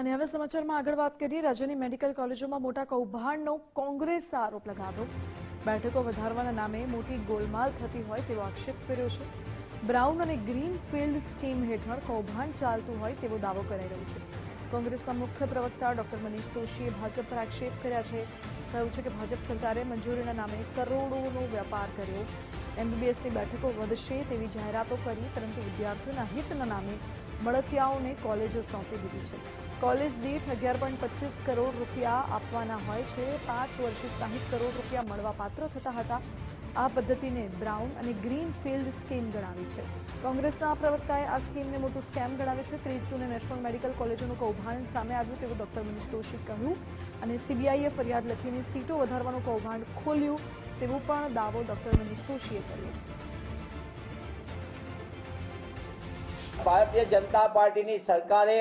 અને હવે સમાચારમાં આગળ વાત કરીએ। રાજ્યની મેડિકલ કોલેજોમાં મોટા કૌભાંડનો કોંગ્રેસે આરોપ લગાવ્યો। બેઠકો વધારવાના નામે મોટી ગોલમાલ થતી હોય તેવો આક્ષેપ કર્યો છે। બ્રાઉન અને ગ્રીન ફિલ્ડ સ્કીમ હેઠળ કૌભાંડ ચાલતું હોય તેવો દાવો કરાઈ રહ્યો છે। કોંગ્રેસના મુખ્ય પ્રવક્તા ડોક્ટર મનીષ દોશીએ ભાજપ પર આક્ષેપ કર્યા છે। કહ્યું છે કે ભાજપ સરકારે મંજૂરીના નામે કરોડોનો વેપાર કર્યો। એમબીબીએસની બેઠકો વધશે તેવી જાહેરાતો કરી, પરંતુ વિદ્યાર્થીઓના હિતના નામે મળતિયાઓને કોલેજો સોંપી દીધી છે। કોલેજ દીઠ 11.25 કરોડ રૂપિયા આપવાના હોય છે। 5 વર્ષે 60 કરોડ રૂપિયા મળવાપાત્ર થતા હતા। આ પદ્ધતિને બ્રાઉન અને ગ્રીન ફિલ્ડ સ્કીમ ગણાવી છે। કોંગ્રેસના પ્રવક્તાએ આ સ્કીમને મોટું સ્કેમ ગણાવ્યું છે। 30 જૂને નેશનલ મેડિકલ કોલેજોનું કૌભાંડ સામે આવ્યું તેવું ડોક્ટર મનીષ દોશીએ કહ્યું અને સીબીઆઈએ ફરિયાદ લખીને સીટો વધારવાનું કૌભાંડ ખોલ્યું તેવો પણ દાવો ડોક્ટર મનીષ દોશીએ કર્યો। ભારતીય જનતા પાર્ટીની સરકારે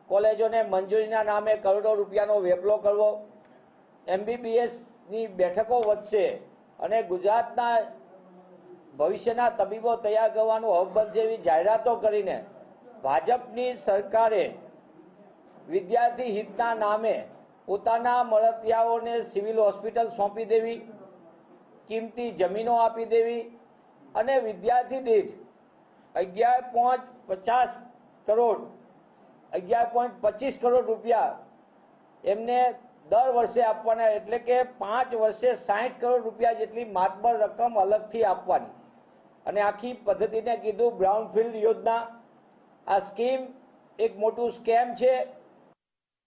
કોલેજોને મંજૂરીના નામે કરોડો રૂપિયાનો વેપલો કરવો, એમબીબીએસની બેઠકો વધશે અને ગુજરાતના ભવિષ્યના તબીબો તૈયાર કરવાનું હબ બનશે એવી જાહેરાતો કરીને ભાજપની સરકારે વિદ્યાર્થી હિતના નામે પોતાના મળતિયાઓને સિવિલ હોસ્પિટલ સોંપી દેવી, કિંમતી જમીનો આપી દેવી અને વિદ્યાર્થી દીઠ 11.25 કરોડ રૂપિયા એમને દર વર્ષે આપવાના, એટલે કે 5 વર્ષે 60 કરોડ રૂપિયા જેટલી માતબર રકમ અલગથી આપવાની અને આખી પદ્ધતિને કીધું બ્રાઉનફિલ્ડ યોજના। આ સ્કીમ એક મોટું સ્કેમ છે।